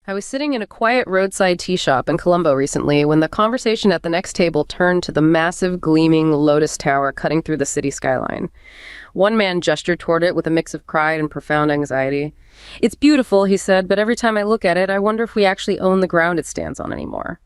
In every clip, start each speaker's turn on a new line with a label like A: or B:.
A: I was sitting in a quiet roadside tea shop in Colombo recently when the conversation at the next table turned to the massive gleaming lotus tower cutting through the city skyline. One man gestured toward it with a mix of pride and profound anxiety. "It's beautiful," he said, "but every time I look at it, I wonder if we actually own the ground it stands on anymore."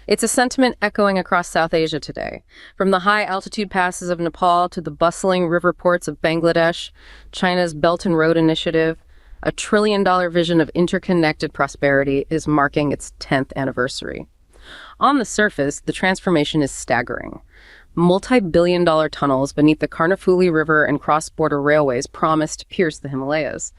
A: It's a sentiment echoing across South Asia today. From the high-altitude passes of Nepal to the bustling river ports of Bangladesh, China's Belt and Road Initiative, a trillion-dollar vision of interconnected prosperity is marking its 10th anniversary. On the surface, the transformation is staggering. Multi-billion-dollar tunnels beneath the Karnafuli River and cross-border railways promise to pierce the Himalayas.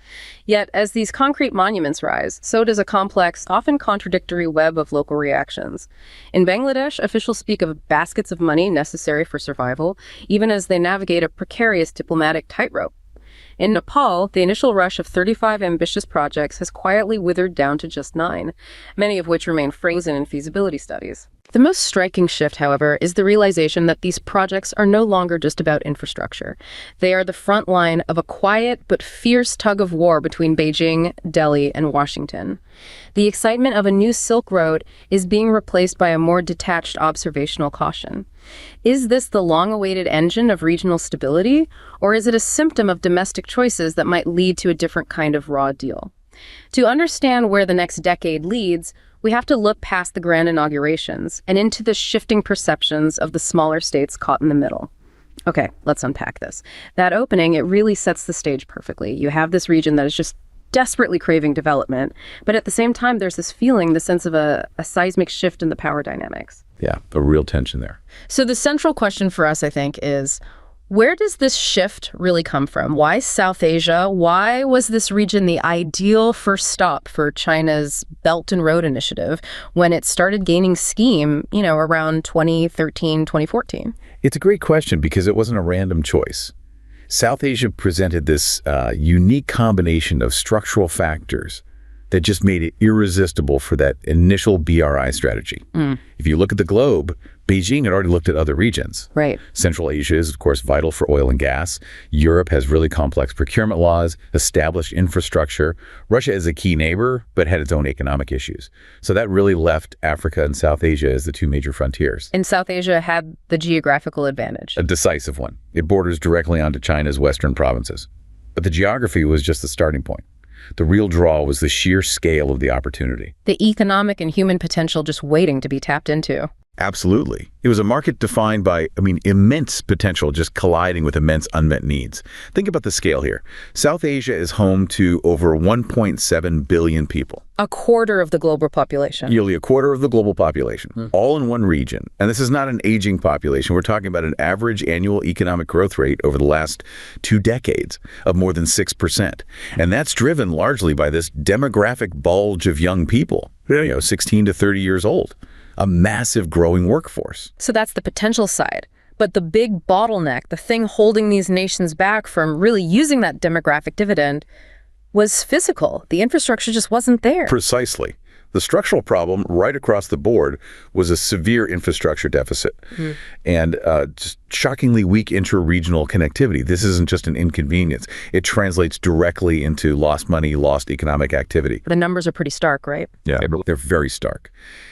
A: Yet, as these concrete monuments rise, so does a complex, often contradictory web of local reactions. In Bangladesh, officials speak of baskets of money necessary for survival, even as they navigate a precarious diplomatic tightrope. In Nepal, the initial rush of 35 ambitious projects has quietly withered down to just 9, many of which remain frozen in feasibility studies. The most striking shift, however, is the realization that these projects are no longer just about infrastructure. They are the front line of a quiet but fierce tug of war between Beijing, Delhi, and Washington. The excitement of a new Silk Road is being replaced by a more detached observational caution. Is this the long-awaited engine of regional stability, or is it a symptom of domestic choices that might lead to a different kind of raw deal? To understand where the next decade leads, we have to look past the grand inaugurations and into the shifting perceptions of the smaller states caught in the middle. Okay, let's unpack this. That opening, it really sets the stage perfectly. You have this region that is just desperately craving development, but at the same time, there's this feeling, the sense of a seismic shift in the power dynamics.
B: Yeah, a real tension there.
A: So the central question for us, I think, is where does this shift really come from? Why South Asia? Why was this region the ideal first stop for China's Belt and Road Initiative when it started gaining steam, around 2013, 2014?
B: It's a great question because it wasn't a random choice. South Asia presented this unique combination of structural factors that just made it irresistible for that initial BRI strategy. If you look at the globe, Beijing had already looked at other regions.
A: Right.
B: Central Asia is, of course, vital for oil and gas. Europe has really complex procurement laws, established infrastructure. Russia is a key neighbor, but had its own economic issues. So that really left Africa and South Asia as the two major frontiers.
A: And South Asia had the geographical advantage.
B: A decisive one. It borders directly onto China's western provinces. But the geography was just the starting point. The real draw was the sheer scale of the opportunity.
A: The economic and human potential just waiting to be tapped into.
B: Absolutely. It was a market defined by, immense potential just colliding with immense unmet needs. Think about the scale here. South Asia is home to over 1.7 billion people.
A: A quarter of the global population.
B: Nearly a quarter of the global population, all in one region. And this is not an aging population. We're talking about an average annual economic growth rate over the last 2 decades of more than 6%. And that's driven largely by this demographic bulge of young people, 16 to 30 years old. A massive growing workforce.
A: So that's the potential side. But the big bottleneck, the thing holding these nations back from really using that demographic dividend, was physical. The infrastructure just wasn't there.
B: Precisely. The structural problem right across the board was a severe infrastructure deficit and just shockingly weak inter-regional connectivity. This isn't just an inconvenience. It translates directly into lost money, lost economic activity.
A: The numbers are pretty stark, right?
B: Yeah, they're very stark.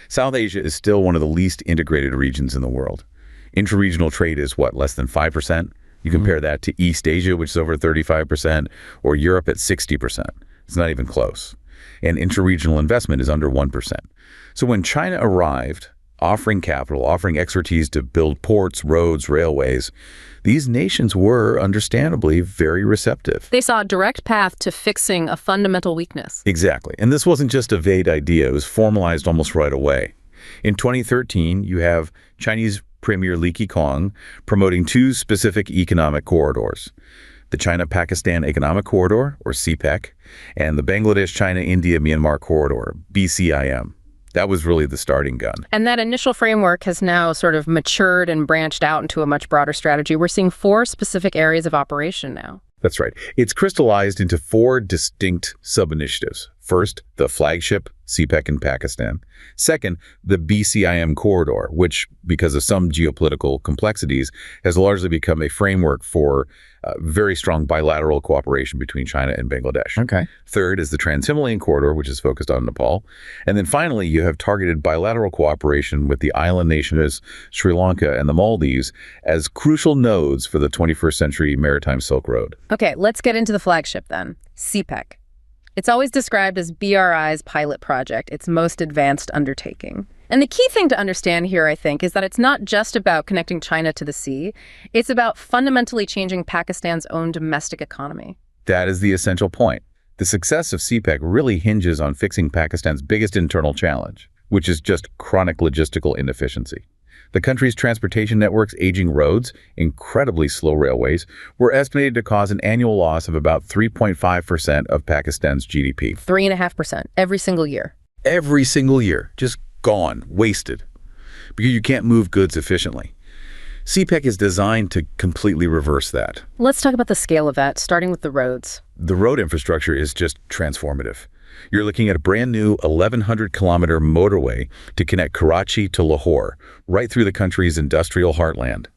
B: South Asia is still one of the least integrated regions in the world. Inter-regional trade is less than 5%? You compare that to East Asia, which is over 35%, or Europe at 60%. It's not even close. And interregional investment is under 1%. So when China arrived, offering capital, offering expertise to build ports, roads, railways, these nations were, understandably, very receptive.
A: They saw a direct path to fixing a fundamental weakness.
B: Exactly. And this wasn't just a vague idea. It was formalized almost right away. In 2013, you have Chinese Premier Li Keqiang promoting 2 specific economic corridors. The China-Pakistan Economic Corridor, or CPEC, and the Bangladesh-China-India-Myanmar Corridor, BCIM. That was really the starting gun.
A: And that initial framework has now sort of matured and branched out into a much broader strategy. We're seeing 4 specific areas of operation now.
B: That's right. It's crystallized into 4 distinct sub-initiatives. First, the Flagship, CPEC in Pakistan. Second, the BCIM Corridor, which, because of some geopolitical complexities, has largely become a framework for very strong bilateral cooperation between China and Bangladesh.
C: Okay.
B: Third is the Trans-Himalayan Corridor, which is focused on Nepal. And then finally, you have targeted bilateral cooperation with the island nations Sri Lanka and the Maldives as crucial nodes for the 21st century Maritime Silk Road.
A: Okay, let's get into the Flagship then, CPEC. It's always described as BRI's pilot project, its most advanced undertaking. And the key thing to understand here, I think, is that it's not just about connecting China to the sea. It's about fundamentally changing Pakistan's own domestic economy.
B: That is the essential point. The success of CPEC really hinges on fixing Pakistan's biggest internal challenge, which is just chronic logistical inefficiency. The country's transportation network's aging roads, incredibly slow railways, were estimated to cause an annual loss of about 3.5% of Pakistan's GDP.
A: 3.5% every single year.
B: Every single year. Just gone, wasted. Because you can't move goods efficiently. CPEC is designed to completely reverse that.
A: Let's talk about the scale of that, starting with the roads.
B: The road infrastructure is just transformative. You're looking at a brand new 1,100-kilometer motorway to connect Karachi to Lahore, right through the country's industrial heartland.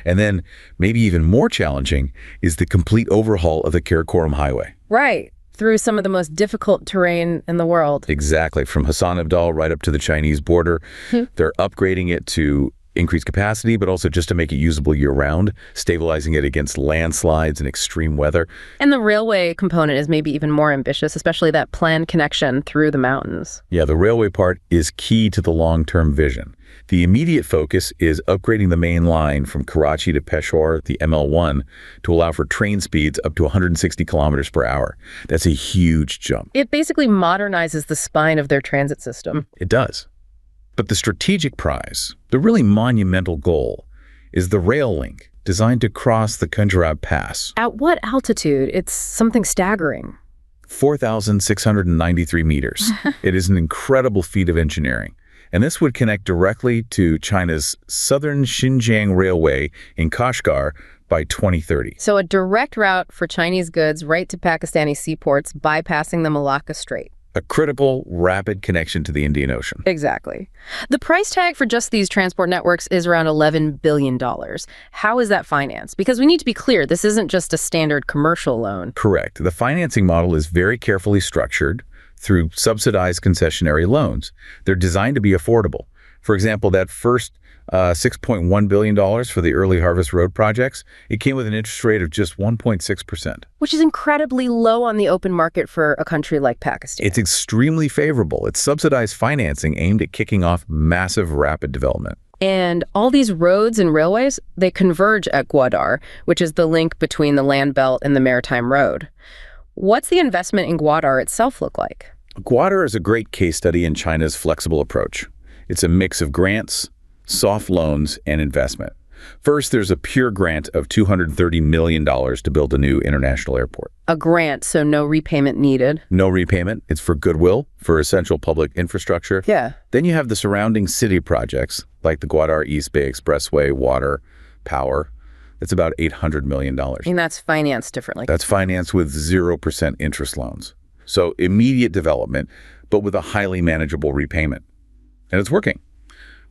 B: And then, maybe even more challenging, is the complete overhaul of the Karakoram Highway.
A: Right, through some of the most difficult terrain in the world.
B: Exactly, from Hassan Abdal right up to the Chinese border. They're upgrading it to increase capacity, but also just to make it usable year-round, stabilizing it against landslides and extreme weather.
A: And the railway component is maybe even more ambitious, especially that planned connection through the mountains.
B: Yeah, the railway part is key to the long-term vision. The immediate focus is upgrading the main line from Karachi to Peshawar, the ML1, to allow for train speeds up to 160 kilometers per hour. That's a huge jump.
A: It basically modernizes the spine of their transit system.
B: It does. But the strategic prize, the really monumental goal, is the rail link designed to cross the Khunjerab Pass.
A: At what altitude? It's something staggering.
B: 4,693 meters. It is an incredible feat of engineering. And this would connect directly to China's Southern Xinjiang Railway in Kashgar by 2030.
A: So a direct route for Chinese goods right to Pakistani seaports, bypassing the Malacca Strait.
B: A critical, rapid connection to the Indian Ocean.
A: Exactly. The price tag for just these transport networks is around $11 billion. How is that financed? Because we need to be clear, this isn't just a standard commercial loan.
B: Correct. The financing model is very carefully structured through subsidized concessionary loans. They're designed to be affordable. For example, that first $6.1 billion for the early harvest road projects, it came with an interest rate of just 1.6%.
A: Which is incredibly low on the open market for a country like Pakistan.
B: It's extremely favorable. It's subsidized financing aimed at kicking off massive, rapid development.
A: And all these roads and railways, they converge at Gwadar, which is the link between the land belt and the Maritime Road. What's the investment in Gwadar itself look like?
B: Gwadar is a great case study in China's flexible approach. It's a mix of grants, soft loans, and investment. First, there's a pure grant of $230 million to build a new international airport.
A: A grant, so no repayment needed.
B: No repayment. It's for goodwill, for essential public infrastructure.
A: Yeah.
B: Then you have the surrounding city projects, like the Gwadar East Bay Expressway, water, power. That's about $800 million.
A: And that's financed differently.
B: That's financed with 0% interest loans. So immediate development, but with a highly manageable repayment. And it's working.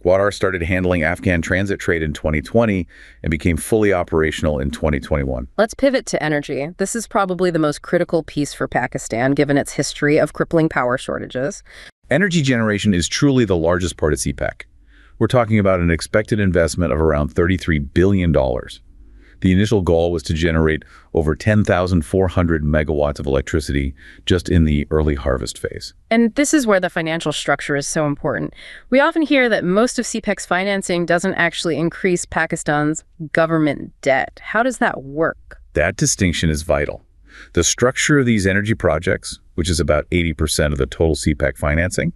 B: Gwadar started handling Afghan transit trade in 2020 and became fully operational in 2021.
A: Let's pivot to energy. This is probably the most critical piece for Pakistan, given its history of crippling power shortages.
B: Energy generation is truly the largest part of CPEC. We're talking about an expected investment of around $33 billion. The initial goal was to generate over 10,400 megawatts of electricity just in the early harvest phase.
A: And this is where the financial structure is so important. We often hear that most of CPEC's financing doesn't actually increase Pakistan's government debt. How does that work?
B: That distinction is vital. The structure of these energy projects, which is about 80% of the total CPEC financing,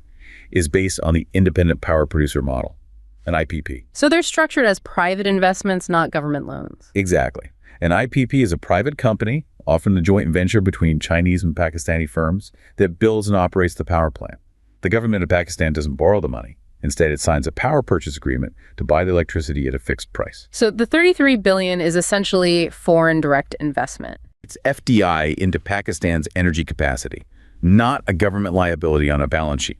B: is based on the independent power producer model, an IPP.
A: So they're structured as private investments, not government loans.
B: Exactly. An IPP is a private company, often a joint venture between Chinese and Pakistani firms, that builds and operates the power plant. The government of Pakistan doesn't borrow the money. Instead, it signs a power purchase agreement to buy the electricity at a fixed price.
A: So the $33 billion is essentially foreign direct investment.
B: It's FDI into Pakistan's energy capacity, not a government liability on a balance sheet.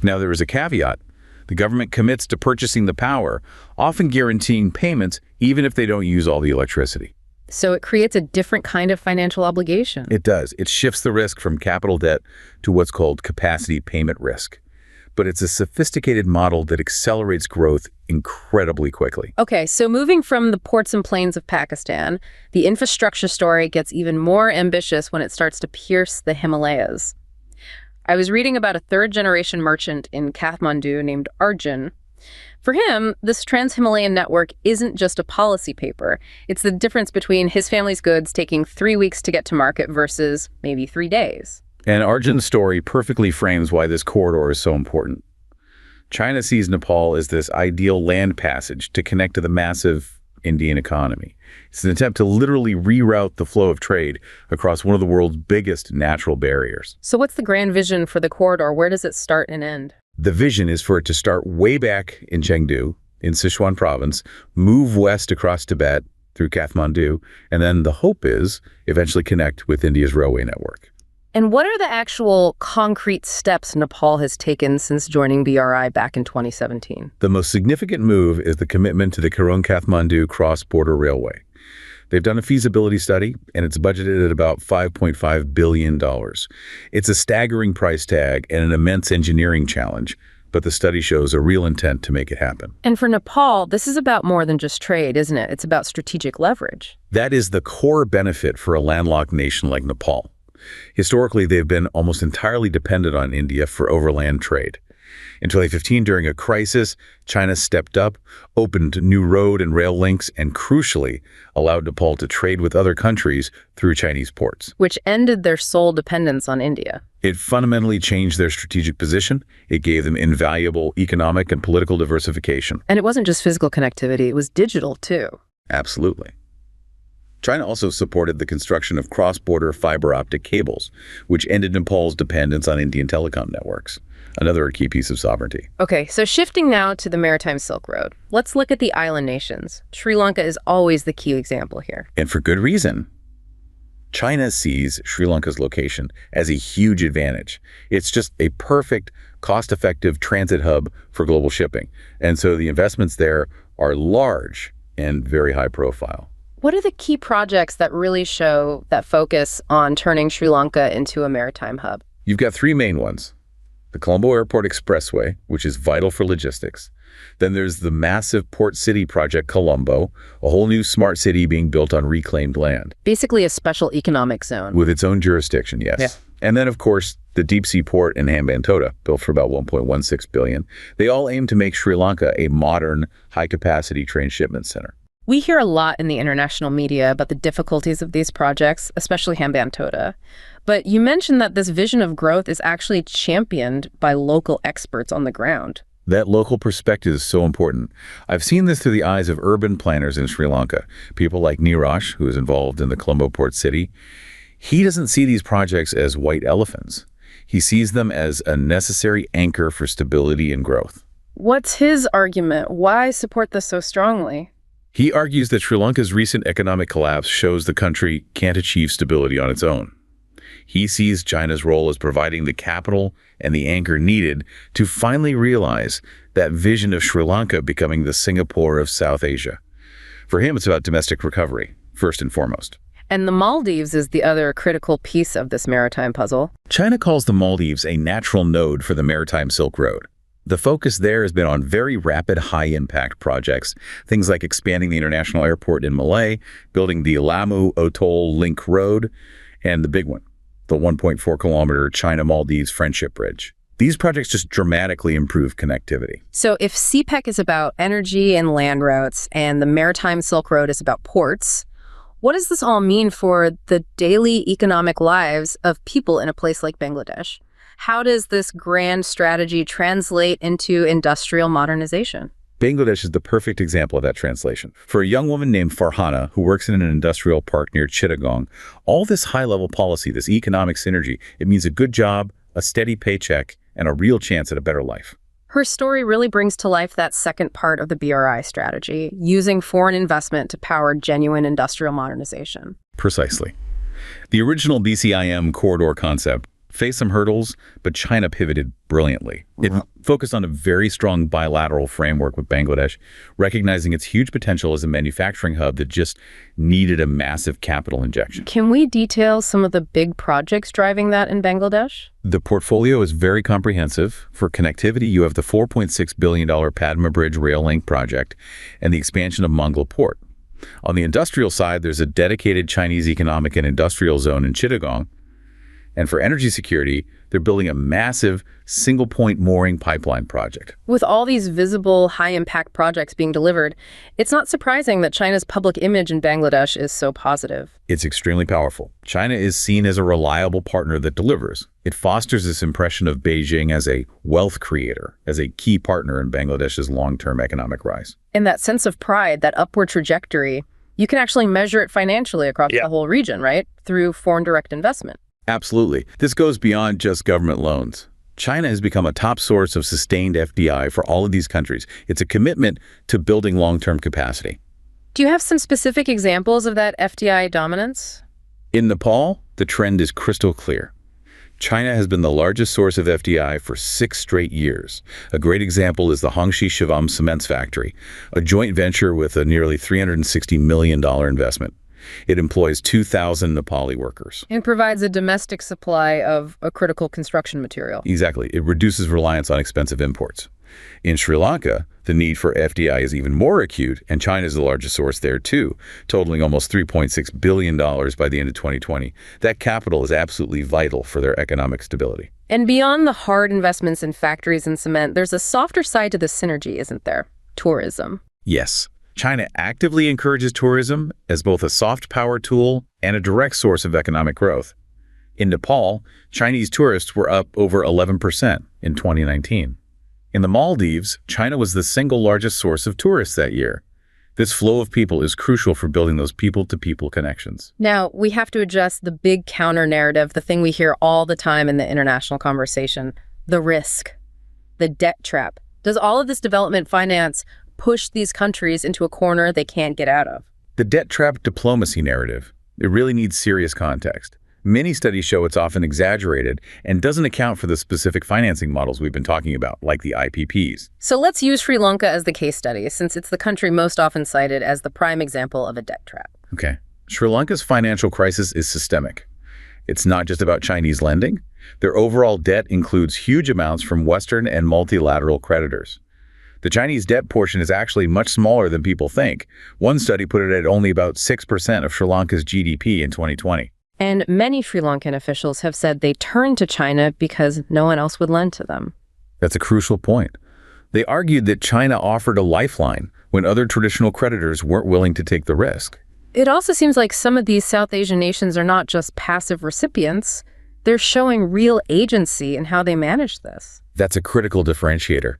B: Now, there is a caveat. The government commits to purchasing the power, often guaranteeing payments even if they don't use all the electricity.
A: So it creates a different kind of financial obligation.
B: It does. It shifts the risk from capital debt to what's called capacity payment risk. But it's a sophisticated model that accelerates growth incredibly quickly.
A: Okay, so moving from the ports and plains of Pakistan, the infrastructure story gets even more ambitious when it starts to pierce the Himalayas. I was reading about a third-generation merchant in Kathmandu named Arjun. For him, this Trans-Himalayan network isn't just a policy paper. It's the difference between his family's goods taking 3 weeks to get to market versus maybe 3 days.
B: And Arjun's story perfectly frames why this corridor is so important. China sees Nepal as this ideal land passage to connect to the massive Indian economy. It's an attempt to literally reroute the flow of trade across one of the world's biggest natural barriers.
A: So what's the grand vision for the corridor? Where does it start and end?
B: The vision is for it to start way back in Chengdu, in Sichuan province, move west across Tibet through Kathmandu, and then the hope is eventually connect with India's railway network.
A: And what are the actual concrete steps Nepal has taken since joining BRI back in 2017?
B: The most significant move is the commitment to the Karun-Kathmandu cross-border railway. They've done a feasibility study, and it's budgeted at about $5.5 billion. It's a staggering price tag and an immense engineering challenge, but the study shows a real intent to make it happen.
A: And for Nepal, this is about more than just trade, isn't it? It's about strategic leverage.
B: That is the core benefit for a landlocked nation like Nepal. Historically, they've been almost entirely dependent on India for overland trade. In 2015, during a crisis, China stepped up, opened new road and rail links, and crucially, allowed Nepal to trade with other countries through Chinese ports.
A: Which ended their sole dependence on India.
B: It fundamentally changed their strategic position. It gave them invaluable economic and political diversification.
A: And it wasn't just physical connectivity, it was digital too.
B: Absolutely. China also supported the construction of cross-border fiber optic cables, which ended Nepal's dependence on Indian telecom networks. Another key piece of sovereignty.
A: Okay, so shifting now to the Maritime Silk Road. Let's look at the island nations. Sri Lanka is always the key example here.
B: And for good reason. China sees Sri Lanka's location as a huge advantage. It's just a perfect, cost-effective transit hub for global shipping. And so the investments there are large and very high profile.
A: What are the key projects that really show that focus on turning Sri Lanka into a maritime hub?
B: You've got three main ones. The Colombo Airport Expressway, which is vital for logistics. Then there's the massive port city project Colombo, a whole new smart city being built on reclaimed land.
A: Basically a special economic zone.
B: With its own jurisdiction, yes.
A: Yeah.
B: And then, of course, the deep sea port in Hambantota, built for about $1.16 billion. They all aim to make Sri Lanka a modern, high-capacity train shipment center.
A: We hear a lot in the international media about the difficulties of these projects, especially Hambantota. But you mentioned that this vision of growth is actually championed by local experts on the ground.
B: That local perspective is so important. I've seen this through the eyes of urban planners in Sri Lanka. People like Niraj, who is involved in the Colombo port city. He doesn't see these projects as white elephants. He sees them as a necessary anchor for stability and growth.
A: What's his argument? Why support this so strongly?
B: He argues that Sri Lanka's recent economic collapse shows the country can't achieve stability on its own. He sees China's role as providing the capital and the anchor needed to finally realize that vision of Sri Lanka becoming the Singapore of South Asia. For him, it's about domestic recovery, first and foremost.
A: And the Maldives is the other critical piece of this maritime puzzle.
B: China calls the Maldives a natural node for the Maritime Silk Road. The focus there has been on very rapid, high-impact projects, things like expanding the international airport in Malay, building the Lamu-Otol Link Road, and the big one, the 1.4-kilometer China-Maldives Friendship Bridge. These projects just dramatically improve connectivity.
A: So if CPEC is about energy and land routes, and the Maritime Silk Road is about ports, what does this all mean for the daily economic lives of people in a place like Bangladesh? How does this grand strategy translate into industrial modernization?
B: Bangladesh is the perfect example of that translation. For a young woman named Farhana, who works in an industrial park near Chittagong, all this high-level policy, this economic synergy, it means a good job, a steady paycheck, and a real chance at a better life.
A: Her story really brings to life that second part of the BRI strategy, using foreign investment to power genuine industrial modernization.
B: Precisely. The original DCIM corridor concept faced some hurdles, but China pivoted brilliantly. It focused on a very strong bilateral framework with Bangladesh, recognizing its huge potential as a manufacturing hub that just needed a massive capital injection.
A: Can we detail some of the big projects driving that in Bangladesh?
B: The portfolio is very comprehensive. For connectivity, you have the $4.6 billion Padma Bridge rail link project and the expansion of Mongla Port. On the industrial side, there's a dedicated Chinese economic and industrial zone in Chittagong. And for energy security, they're building a massive single-point mooring pipeline project.
A: With all these visible, high-impact projects being delivered, it's not surprising that China's public image in Bangladesh is so positive.
B: It's extremely powerful. China is seen as a reliable partner that delivers. It fosters this impression of Beijing as a wealth creator, as a key partner in Bangladesh's long-term economic rise.
A: And that sense of pride, that upward trajectory, you can actually measure it financially across the whole region, right? Through foreign direct investment.
B: Absolutely. This goes beyond just government loans. China has become a top source of sustained FDI for all of these countries. It's a commitment to building long-term capacity.
A: Do you have some specific examples of that FDI dominance?
B: In Nepal, the trend is crystal clear. China has been the largest source of FDI for 6 straight years. A great example is the Hongxi Shivam Cements Factory, a joint venture with a nearly $360 million investment. It employs 2,000 Nepali workers.
A: And provides a domestic supply of a critical construction material.
B: Exactly. It reduces reliance on expensive imports. In Sri Lanka, the need for FDI is even more acute, and China is the largest source there too, totaling almost $3.6 billion by the end of 2020. That capital is absolutely vital for their economic stability.
A: And beyond the hard investments in factories and cement, there's a softer side to the synergy, isn't there? Tourism.
B: Yes. China actively encourages tourism as both a soft power tool and a direct source of economic growth. In Nepal, Chinese tourists were up over 11% in 2019. In the Maldives, China was the single largest source of tourists that year. This flow of people is crucial for building those people-to-people connections.
A: Now, we have to address the big counter-narrative, the thing we hear all the time in the international conversation, the risk, the debt trap. Does all of this development finance push these countries into a corner they can't get out of?
B: The debt trap diplomacy narrative, it really needs serious context. Many studies show it's often exaggerated and doesn't account for the specific financing models we've been talking about, like the IPPs.
A: So let's use Sri Lanka as the case study, since it's the country most often cited as the prime example of a debt trap.
B: Okay. Sri Lanka's financial crisis is systemic. It's not just about Chinese lending. Their overall debt includes huge amounts from Western and multilateral creditors. The Chinese debt portion is actually much smaller than people think. One study put it at only about 6% of Sri Lanka's GDP in 2020.
A: And many Sri Lankan officials have said they turned to China because no one else would lend to them.
B: That's a crucial point. They argued that China offered a lifeline when other traditional creditors weren't willing to take the risk.
A: It also seems like some of these South Asian nations are not just passive recipients. They're showing real agency in how they manage this.
B: That's a critical differentiator.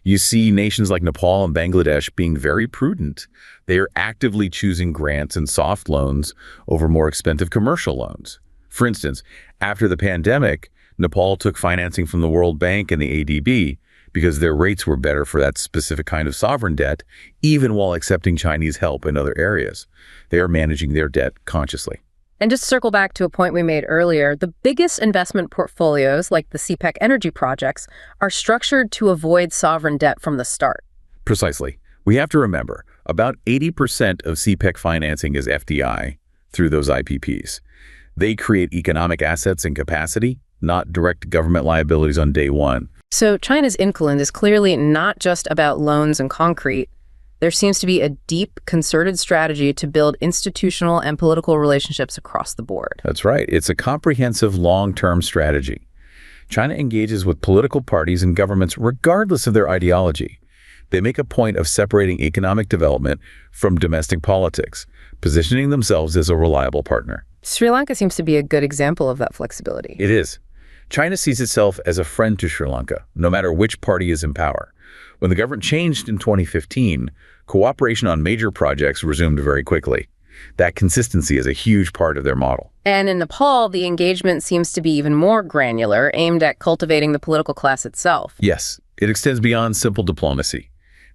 B: You see nations like Nepal and Bangladesh being very prudent. They are actively choosing grants and soft loans over more expensive commercial loans. For instance, after the pandemic, Nepal took financing from the World Bank and the ADB because their rates were better for that specific kind of sovereign debt, even while accepting Chinese help in other areas. They are managing their debt consciously.
A: And just to circle back to a point we made earlier, the biggest investment portfolios, like the CPEC energy projects, are structured to avoid sovereign debt from the start.
B: Precisely. We have to remember, about 80% of CPEC financing is FDI through those IPPs. They create economic assets and capacity, not direct government liabilities on day one.
A: So China's influence is clearly not just about loans and concrete. There seems to be a deep, concerted strategy to build institutional and political relationships across the board.
B: That's right. It's a comprehensive, long-term strategy. China engages with political parties and governments regardless of their ideology. They make a point of separating economic development from domestic politics, positioning themselves as a reliable partner.
A: Sri Lanka seems to be a good example of that flexibility.
B: It is. China sees itself as a friend to Sri Lanka, no matter which party is in power. When the government changed in 2015, cooperation on major projects resumed very quickly. That consistency is a huge part of their model.
A: And in Nepal, the engagement seems to be even more granular, aimed at cultivating the political class itself.
B: Yes, it extends beyond simple diplomacy.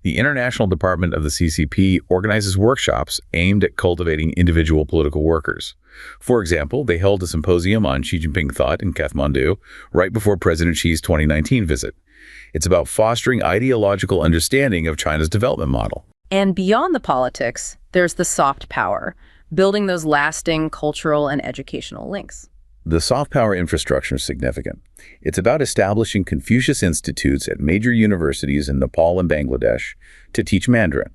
B: The International Department of the CCP organizes workshops aimed at cultivating individual political workers. For example, they held a symposium on Xi Jinping thought in Kathmandu right before President Xi's 2019 visit. It's about fostering ideological understanding of China's development model.
A: And beyond the politics, there's the soft power, building those lasting cultural and educational links.
B: The soft power infrastructure is significant. It's about establishing Confucius Institutes at major universities in Nepal and Bangladesh to teach Mandarin.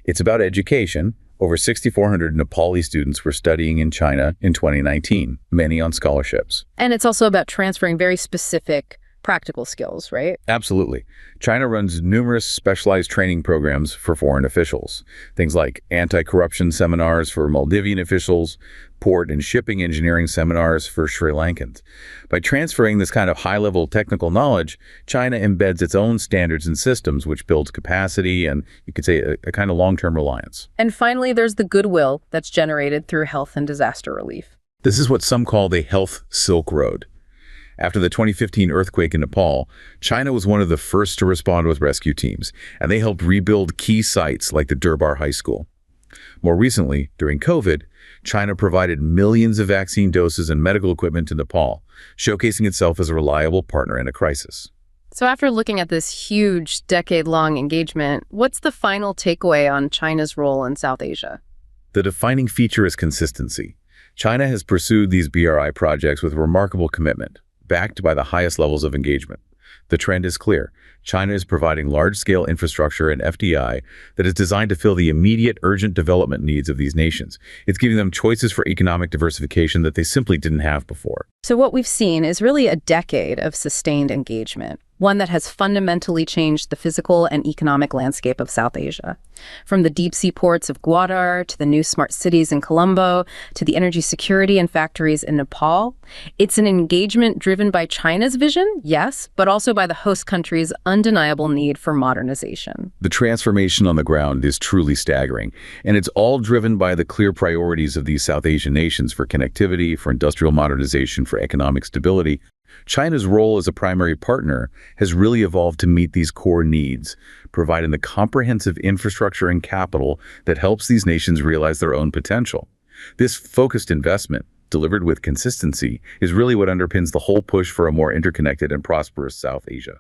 B: It's about education. Over 6,400 Nepali students were studying in China in 2019, many on scholarships.
A: And it's also about transferring very specific practical skills, right?
B: Absolutely. China runs numerous specialized training programs for foreign officials. Things like anti-corruption seminars for Maldivian officials, port and shipping engineering seminars for Sri Lankans. By transferring this kind of high-level technical knowledge, China embeds its own standards and systems, which builds capacity and, you could say, a kind of long-term reliance.
A: And finally, there's the goodwill that's generated through health and disaster relief.
B: This is what some call the Health Silk Road. After the 2015 earthquake in Nepal, China was one of the first to respond with rescue teams, and they helped rebuild key sites like the Durbar High School. More recently, during COVID, China provided millions of vaccine doses and medical equipment to Nepal, showcasing itself as a reliable partner in a crisis.
A: So after looking at this huge decade-long engagement, what's the final takeaway on China's role in South Asia?
B: The defining feature is consistency. China has pursued these BRI projects with remarkable commitment, backed by the highest levels of engagement. The trend is clear. China is providing large-scale infrastructure and FDI that is designed to fill the immediate, urgent development needs of these nations. It's giving them choices for economic diversification that they simply didn't have before.
A: So what we've seen is really a decade of sustained engagement, one that has fundamentally changed the physical and economic landscape of South Asia. From the deep-sea ports of Gwadar to the new smart cities in Colombo to the energy security and factories in Nepal, it's an engagement driven by China's vision, yes, but also by the host country's undeniable need for modernization.
B: The transformation on the ground is truly staggering, and it's all driven by the clear priorities of these South Asian nations for connectivity, for industrial modernization, for economic stability. China's role as a primary partner has really evolved to meet these core needs, providing the comprehensive infrastructure and capital that helps these nations realize their own potential. This focused investment, delivered with consistency, is really what underpins the whole push for a more interconnected and prosperous South Asia.